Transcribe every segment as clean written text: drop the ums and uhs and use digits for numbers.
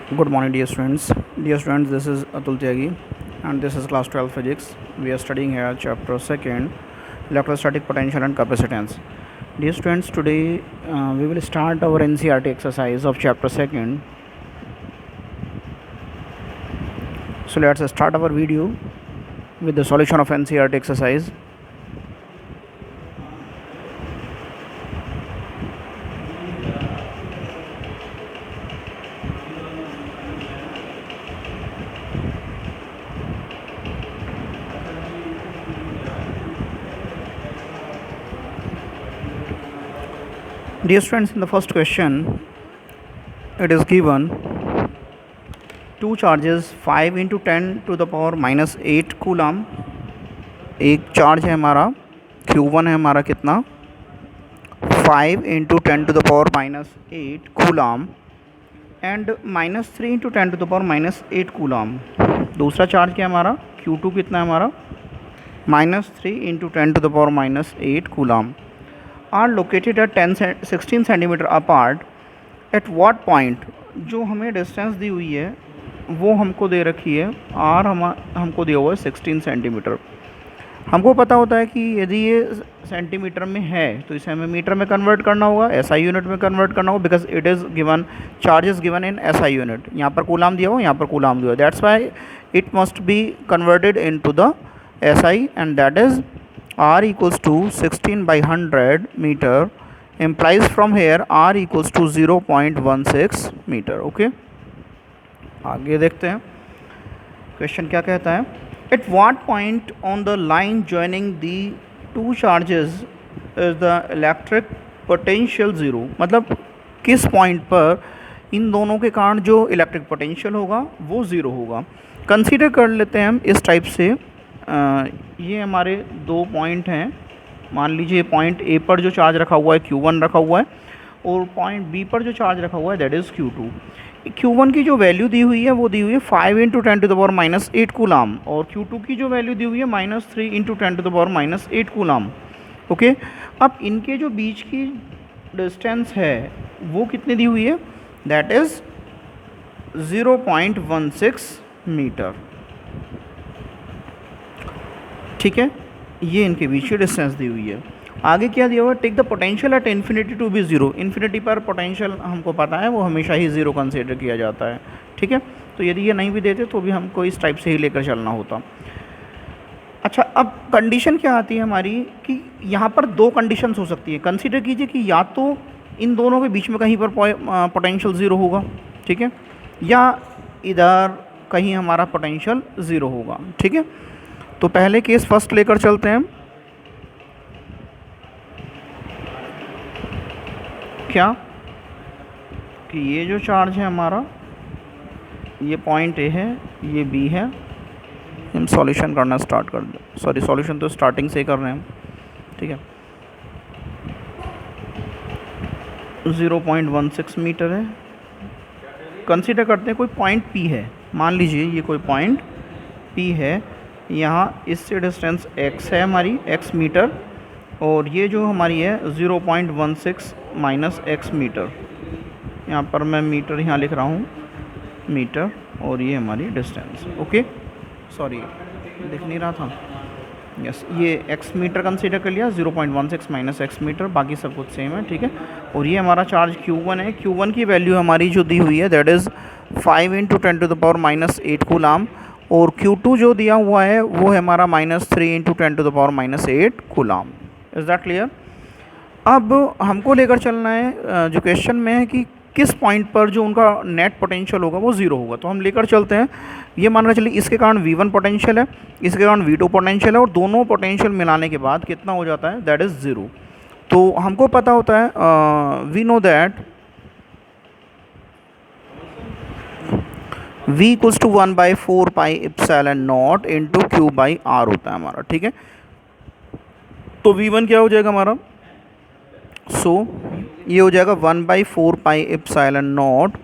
Good morning, dear students. Dear students, this is Atul Tyagi, and this is class 12 physics. We are studying here chapter 2nd, electrostatic potential and capacitance. Dear students, today we will start our NCERT exercise of chapter 2nd. So let's start our video with the solution of NCERT exercise. Dear students, in the first question, it is given two charges 5 into 10 to the power minus 8 coulomb. एक charge है हमारा Q1 है हमारा कितना 5 into 10 to the power minus 8 coulomb and minus 3 into 10 to the power minus 8 coulomb. दूसरा charge क्या है हमारा Q2 कितना है हमारा minus 3 into 10 to the power minus 8 coulomb are located at 16 centimetre apart. At what point, जो हमें distance दी हुई है वो हमको दे रखी है आर, हमको दिया हुआ है 16 सेंटीमीटर. हमको पता होता है कि यदि ये सेंटीमीटर में है तो इसे हमें मीटर में कन्वर्ट करना होगा, एसआई यूनिट में कन्वर्ट करना होगा, because it is given, charge is given in SI unit. यहाँ पर कूलम दिया हुआ, यहाँ पर कूलम दिया हुआ, that's why it must be converted into the SI and that is R equals to 16 by 100 meter implies from here R equals to 0.16 meter. Okay, आगे देखते हैं क्वेश्चन क्या कहता है. At what point on the line joining the two charges is the electric potential zero. मतलब किस point पर इन दोनों के कारण जो इलेक्ट्रिक पोटेंशियल होगा वो ज़ीरो होगा. कंसीडर कर लेते हैं हम इस टाइप से. ये हमारे दो पॉइंट हैं. मान लीजिए पॉइंट ए पर जो चार्ज रखा हुआ है Q1 रखा हुआ है और पॉइंट बी पर जो चार्ज रखा हुआ है दैट इज़ Q2. Q1 की जो वैल्यू दी हुई है वो दी हुई है 5 into 10 to the power minus 8 coulomb और Q2 की जो वैल्यू दी हुई है minus 3 into 10 to the power minus 8 coulomb. Okay, अब इनके जो बीच की डिस्टेंस है वो कितनी दी हुई है, दैट इज़ 0.16 मीटर. ठीक है, ये इनके बीच की डिस्टेंस दी हुई है. आगे क्या दिया हुआ है, take the potential at infinity to be zero. Infinity पर पोटेंशियल हमको पता है वो हमेशा ही ज़ीरो कंसीडर किया जाता है. ठीक है, तो यदि ये नहीं भी देते तो भी हमको इस टाइप से ही लेकर चलना होता. अच्छा, अब कंडीशन क्या आती है हमारी कि यहाँ पर दो कंडीशंस हो सकती है. कंसीडर कीजिए कि या तो इन दोनों के बीच में कहीं पर पोटेंशियल ज़ीरो होगा, ठीक है, या इधर कहीं हमारा पोटेंशियल ज़ीरो होगा. ठीक है, तो पहले केस फर्स्ट लेकर चलते हैं. क्या कि ये जो चार्ज है हमारा ये पॉइंट ए है, ये बी है. हम सॉल्यूशन करना स्टार्ट कर दें. सॉरी, सॉल्यूशन तो स्टार्टिंग से ही कर रहे हैं हम. ठीक है, 0.16 मीटर है. कंसीडर करते हैं कोई पॉइंट पी है. मान लीजिए ये कोई पॉइंट पी है, यहाँ इससे डिस्टेंस x है हमारी, x मीटर, और ये जो हमारी है 0.16 माइनस x मीटर. यहाँ पर मैं मीटर यहाँ लिख रहा हूँ मीटर, और ये हमारी डिस्टेंस. ओके, सॉरी दिख नहीं रहा था. यस, ये x मीटर कंसीडर कर लिया, 0.16 माइनस x मीटर, बाकी सब कुछ सेम है. ठीक है, और ये हमारा चार्ज Q1 है. Q1 की वैल्यू हमारी जो दी हुई है that is 5 into 10 to the power minus 8 coulomb, और Q2 जो दिया हुआ है वो है हमारा minus 3 into 10 to the power minus 8 coulomb. Is that clear. अब हमको लेकर चलना है जो क्वेश्चन में है कि किस पॉइंट पर जो उनका नेट पोटेंशियल होगा वो ज़ीरो होगा. तो हम लेकर चलते हैं, ये मान कर चलिए इसके कारण V1 पोटेंशियल है, इसके कारण V2 पोटेंशियल है, और दोनों पोटेंशियल मिलाने के बाद कितना हो जाता है, दैट इज़ ज़ीरो. तो हमको पता होता है, we know that V equals to 1/4 pi epsilon naught into Q by R होता है हमारा. ठीक है, तो V1 क्या हो जाएगा हमारा, सो ये हो जाएगा 1/4 pi epsilon naught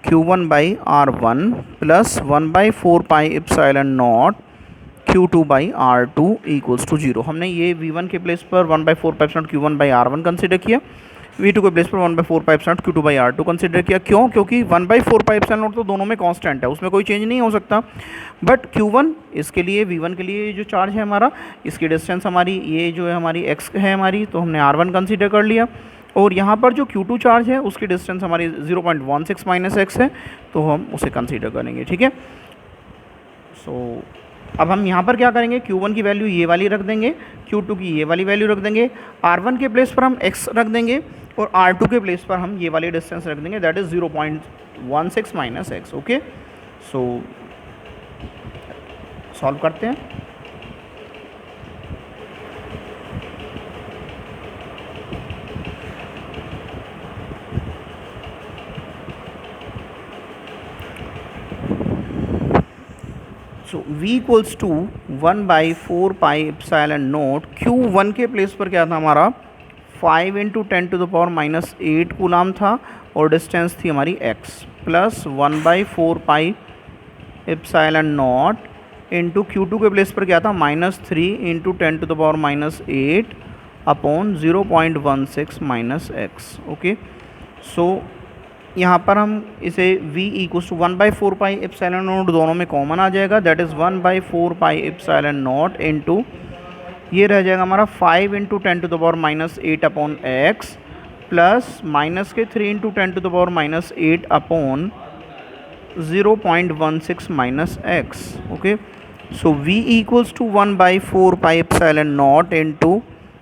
Q1 by R1 plus 1/4 pi epsilon naught Q2 by R2 equals to 0. हमने ये V1 के प्लेस पर 1/4 pi epsilon Q1 by R1 consider किया. V2 के प्लेस पर 1/4πε0 Q2/R2 कंसिडर किया। क्यों? क्योंकि 1/4πε0 तो दोनों में कांस्टेंट है, उसमें कोई चेंज नहीं हो सकता। बट Q1 इसके लिए V1 के लिए जो चार्ज है हमारा, इसकी डिस्टेंस हमारी ये जो है हमारी x है हमारी, तो हमने R1 कंसिडर कर लिया। और यहाँ पर जो Q2 चार्ज है उसकी डिस्टेंस हमारी 0.16 माइनस x है, तो हम उसे कंसिडर करेंगे। ठीक है, सो अब हम यहाँ पर क्या करेंगे, Q1 की वैल्यू ये वाली रख देंगे, Q2 की ये वाली वैल्यू रख देंगे, R1 के प्लेस पर हम x रख देंगे और R2 के प्लेस पर हम ये वाली डिस्टेंस रख देंगे, that is 0.16 minus x। Okay, so solve करते हैं। सो v इक्वल्स टू 1/4πε0 Q1 के प्लेस पर क्या था हमारा 5 × 10⁻⁸ कूलाम था और डिस्टेंस थी हमारी x, प्लस 1/4πε0 इंटू Q2 के प्लेस पर क्या था -3 × 10⁻⁸ upon 0.16 minus x। Okay, so यहाँ पर हम इसे v इक्वल्स टू 1/4πε0 दोनों में कॉमन आ जाएगा, दैट इज़ 1/4πε0 इंटू ये रह जाएगा हमारा 5 × 10⁻⁸ अपॉन x प्लस माइनस के 3 × 10⁻⁸ upon 0.16 minus x। Okay, so v equals to 1/4πε0 into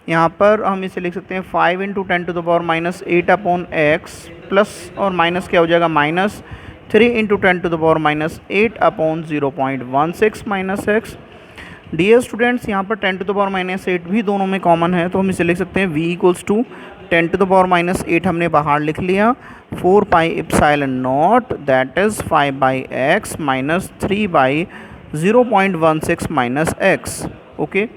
यहाँ पर हम इसे लिख सकते हैं 5 × 10⁻⁸ अपॉन x प्लस और माइनस क्या हो जाएगा -3 × 10⁻⁸ upon 0.16 minus x। Dear students, यहाँ पर 10⁻⁸ भी दोनों में कॉमन है, तो हम इसे लिख सकते हैं v इक्वल्स टू 10⁻⁸ हमने बाहर लिख लिया 4πε0 that is 5/x minus 3/0.16 minus x। Okay,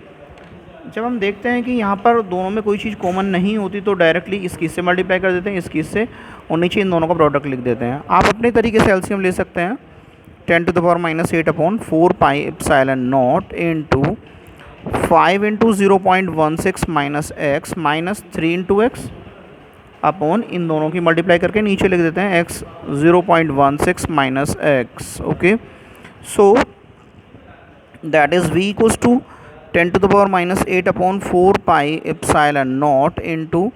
जब हम देखते हैं कि यहाँ पर दोनों में कोई चीज़ कॉमन नहीं होती तो डायरेक्टली इस चीज़ से मल्टीप्लाई कर देते हैं, इस चीज़ से, और नीचे इन दोनों का प्रोडक्ट लिख देते हैं। आप अपने तरीके से एलसीएम ले सकते हैं 10⁻⁸ upon 4πε0 into 5 × 0.16 minus x minus 3 × x upon इन दोनों की मल्टीप्लाई करके नीचे लिख देते हैं x 0.16 minus x। Okay, so that is v equals to 10⁻⁸ upon 4πε0 into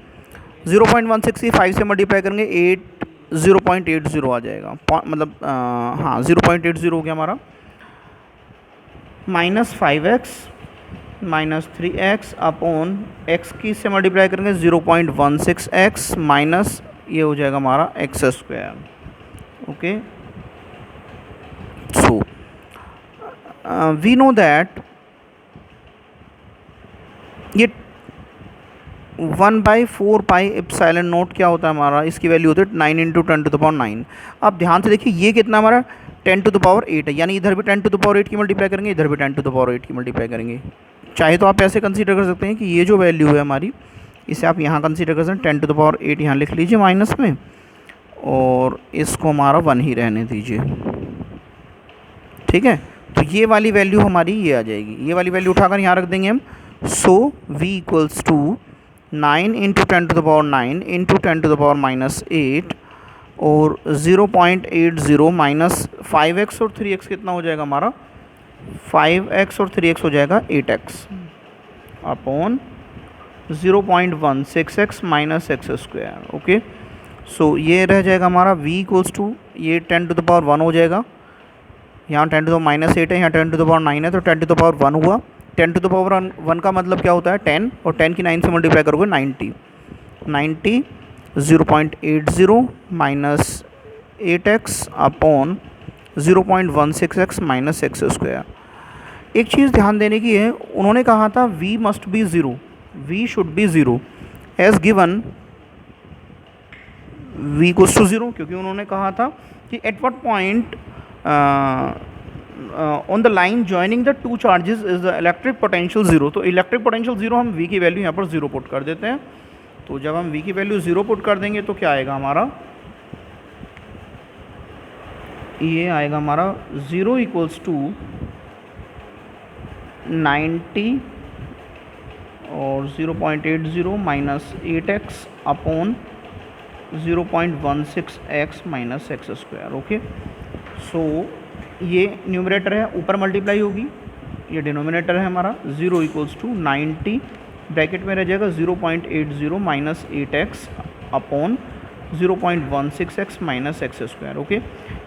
0.16 की 5 से मल्टीप्लाई करेंगे 0.80 आ जाएगा, मतलब हाँ 0.80 हो गया हमारा, minus 5x minus 3x upon x की से मल्टीप्लाई करेंगे 0.16x माइनस ये हो जाएगा हमारा x²। Okay, so we know that ये 1/4πε0 क्या होता है हमारा, इसकी वैल्यू होती है 9 × 10⁹। अब ध्यान से देखिए ये कितना हमारा 10⁸ है, यानी इधर भी 10⁸ की मल्टीप्लाई करेंगे, इधर भी 10⁸ की मल्टीप्लाई करेंगे। चाहे तो आप ऐसे कंसीडर कर सकते हैं कि ये जो वैल्यू है हमारी इसे आप यहाँ कंसीडर कर सकते हैं, 10⁸ यहाँ लिख लीजिए माइनस में, और इसको हमारा 1 ही रहने दीजिए। ठीक है, तो ये वाली वैल्यू हमारी ये आ जाएगी, ये वाली वैल्यू उठाकर यहाँ रख देंगे हम। सो v इक्वल्स टू 9 × 10⁹ इंटू 10⁻⁸ और 0.80 माइनस 5x और 3x कितना हो जाएगा हमारा 5x और 3x हो जाएगा 8x upon 0.16x minus x²। Okay, so ये रह जाएगा हमारा v इक्वल्स टू ये 10⁻⁴ हो जाएगा, यहाँ 10⁻⁻8 है, यहाँ 10⁻⁹ है, तो 10⁻1 हुआ। 10⁻1 का मतलब क्या होता है 10, और 10 की 9 से मल्टीप्लाई करोगे 90, 0.80 minus 8x upon 0.16x minus x²। एक चीज़ ध्यान देने की है, उन्होंने कहा था v must be 0, v should be 0 as given v equals to 0, क्योंकि उन्होंने कहा था कि at what point on the line joining the two charges is the electric potential 0। तो इलेक्ट्रिक पोटेंशियल 0 हम v की वैल्यू यहाँ पर 0 पुट कर देते हैं। तो जब हम v की वैल्यू 0 पुट कर देंगे तो क्या आएगा हमारा, ये आएगा हमारा 0 इक्वल्स टू 90 और 0.80 minus 8x upon 0.16x minus x square. Okay, so ये न्यूमरेटर है, ऊपर मल्टीप्लाई होगी, ये डिनोमिनेटर है हमारा। 0 इक्वल्स टू 90 ब्रैकेट में रह जाएगा 0.80 minus 8x upon 0.16x minus x square. Okay,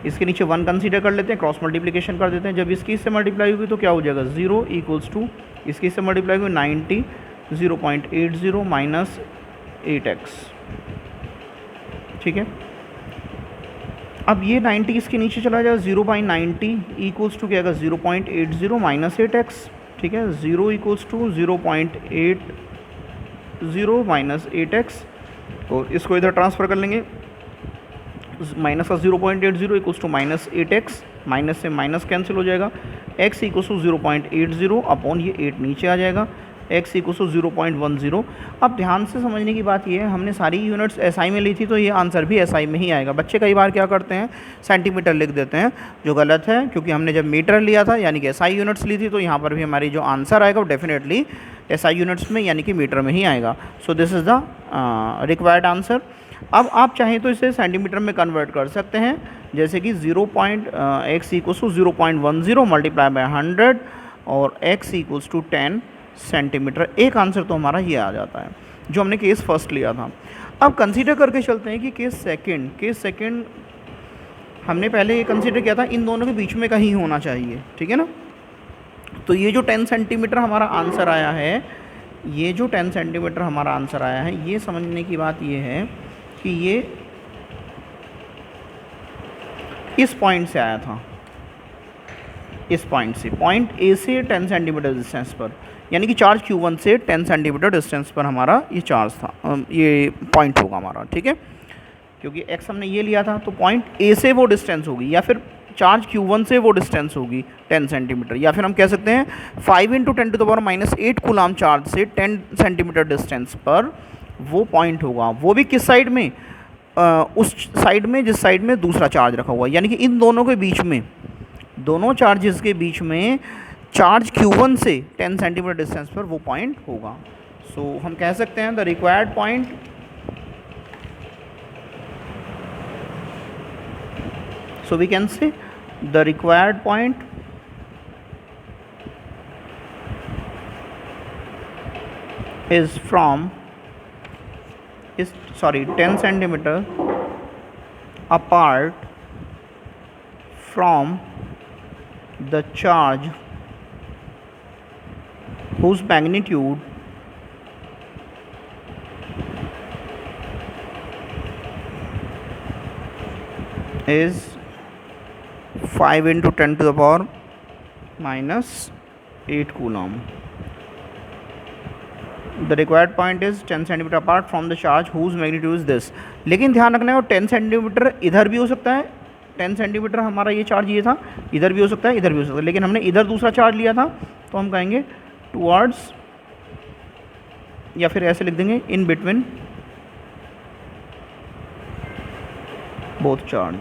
इसके नीचे 1 कंसीडर कर लेते हैं, क्रॉस मल्टीप्लिकेशन कर देते हैं। जब इसकी इससे मल्टीप्लाई होगी तो क्या हो जाएगा, 0 इक्वल्स टू इसकी इससे मल्टीप्लाई होगी 90 0.80 माइनस 8x। ठीक है, अब ये 90 इसके नीचे चला जाएगा, 0/90 इक्वल्स टू क्या आएगा 0.80 माइनस 8x। ठीक है, 0 इक्वल्स टू 0.80 माइनस 8x, और इसको इधर ट्रांसफ़र कर लेंगे, माइनस का 0.80 equals to minus 8x, minus से माइनस कैंसिल हो जाएगा, x इक्वल्स टू 0.80 अपॉन ये 8 नीचे आ जाएगा, x इक्वल्स टू 0.10। अब ध्यान से समझने की बात ये है, हमने सारी यूनिट्स एसआई में ली थी तो ये आंसर भी एसआई में ही आएगा। बच्चे कई बार क्या करते हैं, सेंटीमीटर लिख देते हैं, जो गलत है, क्योंकि हमने जब मीटर लिया था यानी कि एसआई यूनिट्स ली थी, तो यहाँ पर भी हमारी जो आंसर आएगा वो डेफिनेटली एसआई यूनिट्स में यानी कि मीटर में ही आएगा। So this is the required answer. अब आप चाहें तो इसे सेंटीमीटर में कन्वर्ट कर सकते हैं, जैसे कि x equals to 0.10 multiply by 100 और x इक्वल्स टू 10 सेंटीमीटर। एक आंसर तो हमारा ये आ जाता है जो हमने केस फर्स्ट लिया था। अब कंसीडर करके चलते हैं कि केस सेकंड हमने पहले ये कंसीडर किया था, इन दोनों के बीच में कहीं होना चाहिए। ठीक है ना, तो ये जो 10 सेंटीमीटर हमारा आंसर आया है, ये जो 10 सेंटीमीटर हमारा आंसर आया है, ये समझने की बात ये है कि ये इस पॉइंट से आया था, इस पॉइंट से, पॉइंट ए से 10 सेंटीमीटर डिस्टेंस पर, यानी कि चार्ज Q1 से 10 सेंटीमीटर डिस्टेंस पर हमारा ये चार्ज था, ये पॉइंट होगा हमारा। ठीक है, क्योंकि x हमने ये लिया था, तो पॉइंट ए से वो डिस्टेंस होगी, या फिर चार्ज Q1 से वो डिस्टेंस होगी 10 सेंटीमीटर, या फिर हम कह सकते हैं 5 × 10⁻⁸ कूलाम चार्ज से 10 सेंटीमीटर डिस्टेंस पर वो पॉइंट होगा। वो भी किस साइड में, उस साइड में जिस साइड में दूसरा चार्ज रखा हुआ है, यानी कि इन दोनों के बीच में, दोनों चार्जेस के बीच में चार्ज Q1 से 10 सेंटीमीटर डिस्टेंस पर वो पॉइंट होगा। सो हम कह सकते हैं the required point so we can say the required point is 10 centimeter apart from the charge whose magnitude is 5 × 10⁻⁸ coulomb. The required point is 10 centimetre apart from the charge whose magnitude is this. लेकिन ध्यान रखना है, 10 centimetre इधर भी हो सकता है, 10 centimetre हमारा ये चार्ज ये था, इधर भी हो सकता है, इधर भी हो सकता है, लेकिन हमने इधर दूसरा चार्ज लिया था, तो हम कहेंगे टुवर्ड्स, या फिर ऐसे लिख देंगे इन बिटवीन बोथ चार्ज।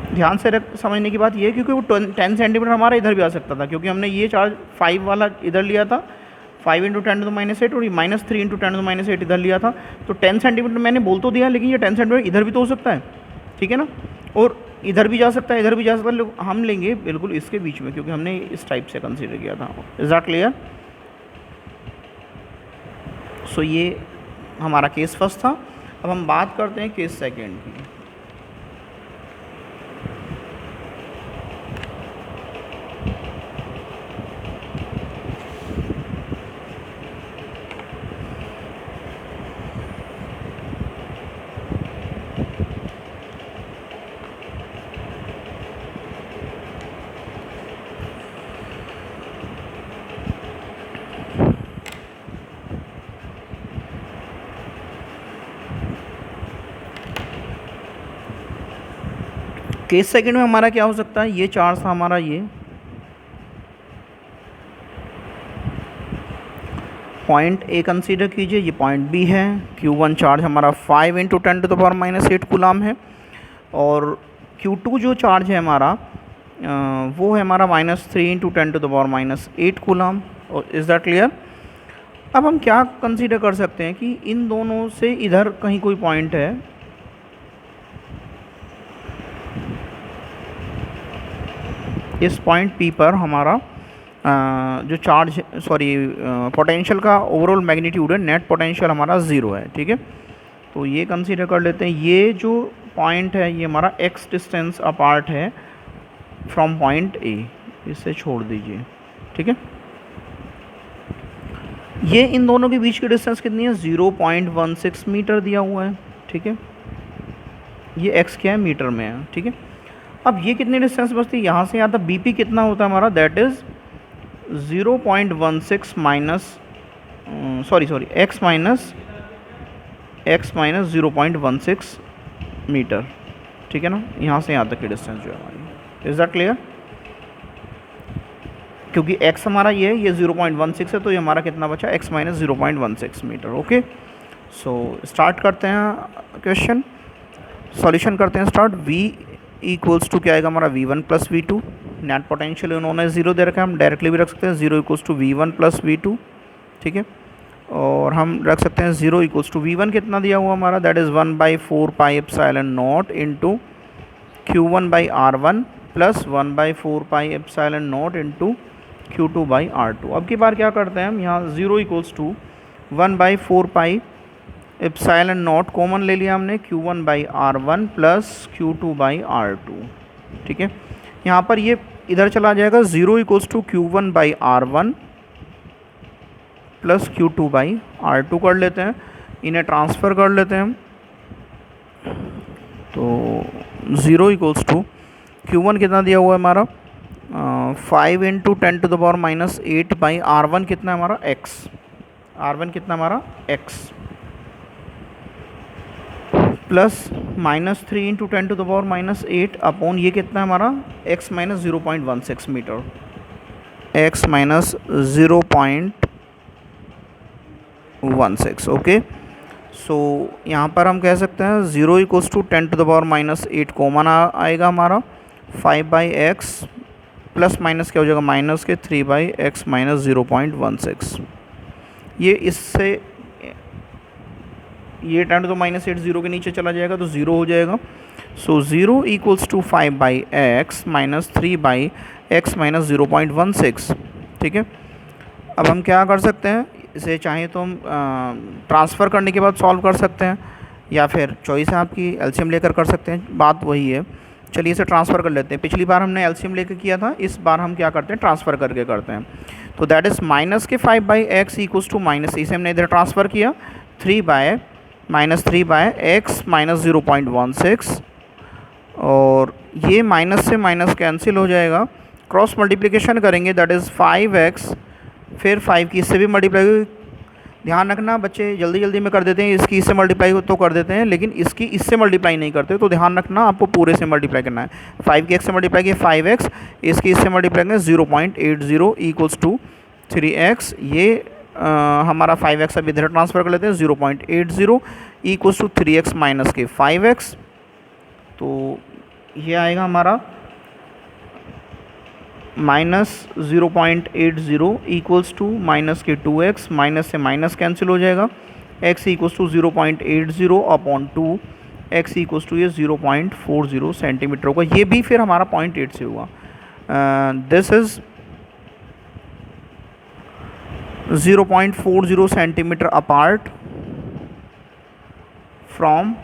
ध्यान से समझने की बात ये है, क्योंकि वो 10 सेंटीमीटर हमारा इधर भी आ सकता था, क्योंकि हमने ये चार्ज 5 वाला इधर लिया था, 5 × 10⁻⁸, और ये -3 × 10⁻⁸ इधर लिया था। तो 10 सेंटीमीटर मैंने बोल तो दिया, लेकिन ये 10 सेंटीमीटर इधर भी तो हो सकता है। ठीक है ना, और इधर भी जा सकता है, इधर भी जा सकता है, हम लेंगे बिल्कुल इसके बीच में, क्योंकि हमने इस टाइप से कंसीडर किया था। Is that clear? सो ये हमारा केस फर्स्ट था। अब हम बात करते हैं केस सेकेंड की। केस सेकंड में हमारा क्या हो सकता है, ये चार्ज था हमारा, ये पॉइंट ए कंसीडर कीजिए, ये पॉइंट बी है। Q1 चार्ज हमारा 5 × 10⁻⁸ कूलाम है, और Q2 जो चार्ज है हमारा वो है हमारा -3 × 10⁻⁸ कूलाम। और इज़ दैट क्लियर? अब हम क्या कंसीडर कर सकते हैं कि इन दोनों से इधर कहीं कोई पॉइंट है, इस पॉइंट P पर हमारा जो चार्ज पोटेंशियल का ओवरऑल मैग्नीट्यूड है, नेट पोटेंशियल हमारा 0 है, ठीक है। तो ये कंसीडर कर लेते हैं, ये जो पॉइंट है ये हमारा x डिस्टेंस अपार्ट है फ्रॉम पॉइंट A, इसे छोड़ दीजिए, ठीक है। ये इन दोनों के बीच की डिस्टेंस कितनी है, 0.16 मीटर दिया हुआ है, ठीक है। ये x क्या है, मीटर में है, ठीक है। अब ये कितनी डिस्टेंस बचती है, यहाँ से यहाँ तक BP कितना होता है हमारा, that is 0.16 minus x minus 0.16 metre, ठीक है ना। यहाँ से यहाँ तक की डिस्टेंस जो है हमारी, इज़ दैट क्लियर। क्योंकि x हमारा ये है, ये 0.16 है, तो ये हमारा कितना बचा, x minus 0.16 metre. Okay, so start करते हैं क्वेश्चन, सॉल्यूशन करते हैं स्टार्ट। v इक्वल्स टू क्या आएगा हमारा, v1 plus V2. Net potential उन्होंने 0 दे रखा है, हम डायरेक्टली भी रख सकते हैं 0 equals to v1 plus V2, ठीक है। और हम रख सकते हैं 0 इक्वल्स टू v1 कितना दिया हुआ हमारा, that is 1/4 pi epsilon naught into q1/r1 plus 1/4 pi epsilon naught into q2/r2। अब की बार क्या करते हैं हम, यहाँ 0 equals to 1/4 pi epsilon naught common ले लिया हमने, q1/r1 प्लस q2/r2, ठीक है। यहाँ पर ये इधर चला जाएगा, 0 equals to q1/r1 plus q2/r2 कर लेते हैं, इन्हें ट्रांसफ़र कर लेते हैं हम। तो 0 इक्वल्स टू q1 कितना दिया हुआ है हमारा, 5 इंटू 10⁻⁸/r1 कितना है हमारा, x, r1 कितना हमारा x, प्लस -3 इंटू 10⁻⁸ अपॉन ये कितना है हमारा, x minus 0.16 metre, x minus 0.16। Okay, so यहाँ पर हम कह सकते हैं 0 इक्वल्स टू 10⁻⁸ कॉमन आएगा हमारा, 5/x प्लस माइनस क्या हो जाएगा, माइनस के 3/x माइनस 0.16। ये इससे ये 10⁻⁸ 0 के नीचे चला जाएगा तो 0 हो जाएगा। So 0 equals to 5/x minus 3/x minus 0.16, ठीक है। अब हम क्या कर सकते हैं, इसे चाहे तो हम ट्रांसफ़र करने के बाद सॉल्व कर सकते हैं, या फिर चॉइस है आपकी, एलसीएम लेकर कर सकते हैं, बात वही है। चलिए इसे ट्रांसफ़र कर लेते हैं, पिछली बार हमने एलसीएम लेकर किया था, इस बार हम क्या करते हैं, ट्रांसफ़र करके करते हैं। तो दैट इज़ माइनस के 5/x इक्वल्स टू माइनस, इसे हमने इधर ट्रांसफ़र किया, 3/x माइनस 0.16, और ये माइनस से माइनस कैंसिल हो जाएगा, क्रॉस मल्टीप्लिकेशन करेंगे, दैट इज़ 5x, फिर 5 की इससे भी मल्टीप्लाई। ध्यान रखना बच्चे, जल्दी जल्दी में कर देते हैं, इसकी इससे मल्टीप्लाई तो कर देते हैं, लेकिन इसकी इससे मल्टीप्लाई नहीं करते, तो ध्यान रखना आपको पूरे से मल्टीप्लाई करना है। 5 की x से मल्टीप्लाई किया 5x, इसकी इससे मल्टीप्लाई करें 0.80 इक्वल्स टू 3x, ये हमारा 5x अब इधर ट्रांसफ़र कर लेते हैं, 0.80 इक्वल्स टू 3x माइनस के 5x, तो ये आएगा हमारा माइनस 0.80 इक्वल्स टू माइनस के 2x, माइनस से माइनस कैंसिल हो जाएगा, x equals to 0.80 upon 2, x equals to ये 0.40 सेंटीमीटर होगा। ये भी फिर हमारा 0.8 से हुआ, this is 0.40 centimetre apart from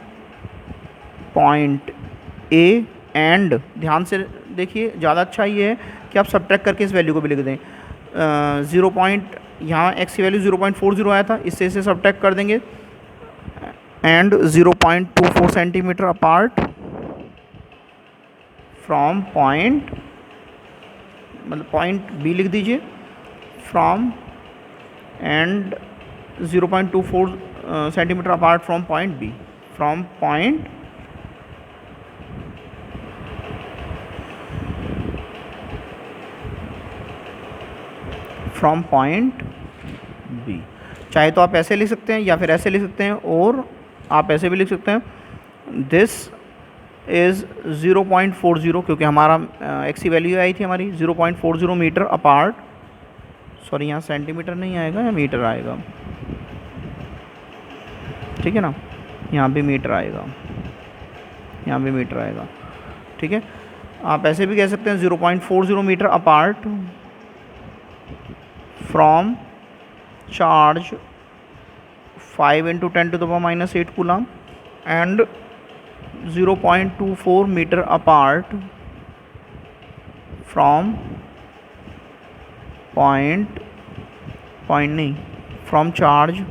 point A, and ध्यान से देखिए, ज़्यादा अच्छा ये है कि आप सब्ट्रैक्ट करके इस वैल्यू को भी लिख दें। 0 पॉइंट, यहाँ x की वैल्यू 0.40 आया था, इससे इसे सब्ट्रैक्ट कर देंगे, and 0.24 centimetre apart from point, मतलब पॉइंट B लिख दीजिए, from and 0.24 centimetre apart from point B, from point from point B। चाहे तो आप ऐसे लिख सकते हैं या फिर ऐसे लिख सकते हैं, और आप ऐसे भी लिख सकते हैं, दिस इज़ 0.40, क्योंकि हमारा x की वैल्यू आई थी हमारी 0.40 मीटर अपार्ट, सॉरी यहाँ सेंटीमीटर नहीं आएगा, या मीटर आएगा, ठीक है ना, यहाँ भी मीटर आएगा, यहाँ भी मीटर आएगा, ठीक है। आप ऐसे भी कह सकते हैं 0.40 metre apart from charge 5 × 10⁻⁸ coulomb and 0.24 metre apart from from charge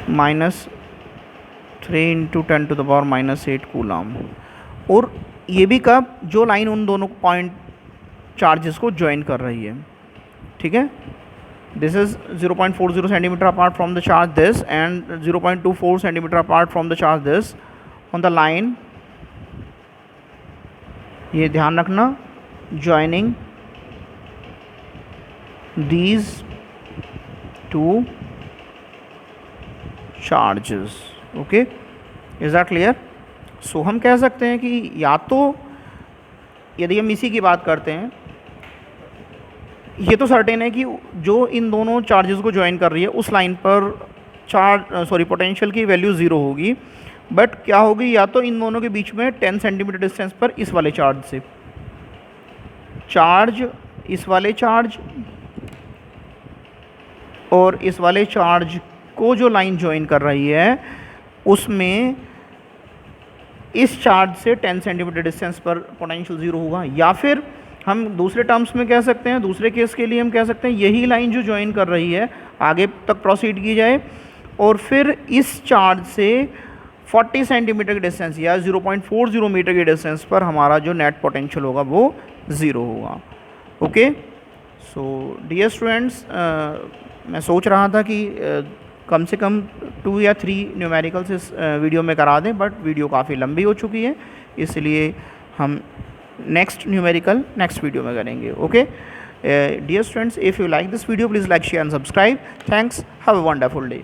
-3 × 10⁻⁸ coulomb. और ये भी कब, जो लाइन उन दोनों पॉइंट चार्जेस को ज्वाइन कर रही है, ठीक है। This is 0.40 centimetre apart from the charge this and 0.24 centimetre apart from the charge this on the line, ये ध्यान रखना, joining these two charges, okay, is that clear? So हम कह सकते हैं कि या तो यदि हम इसी की बात करते हैं, ये तो सर्टेन है कि जो इन दोनों चार्जेस को ज्वाइन कर रही है उस लाइन पर पोटेंशियल की वैल्यू 0 होगी, बट क्या होगी, या तो इन दोनों के बीच में 10 सेंटीमीटर डिस्टेंस पर इस वाले चार्ज से चार्ज, इस वाले चार्ज और इस वाले चार्ज को जो लाइन ज्वाइन कर रही है उसमें इस चार्ज से 10 सेंटीमीटर डिस्टेंस पर पोटेंशियल 0 होगा। या फिर हम दूसरे टर्म्स में कह सकते हैं, दूसरे केस के लिए हम कह सकते हैं यही लाइन जो ज्वाइन कर रही है आगे तक प्रोसीड की जाए और फिर इस चार्ज से 40 सेंटीमीटर की डिस्टेंस या 0.40 मीटर की डिस्टेंस पर हमारा जो नेट पोटेंशियल होगा वो 0 होगा। ओके, सो डियर स्टूडेंट्स, मैं सोच रहा था कि कम से कम 2 या 3 न्यूमेरिकल्स इस वीडियो में करा दें, बट वीडियो काफ़ी लंबी हो चुकी है, इसलिए हम नेक्स्ट न्यूमेरिकल नेक्स्ट वीडियो में करेंगे। Okay dear students, if you like this video please like share and subscribe. Thanks, have a wonderful day.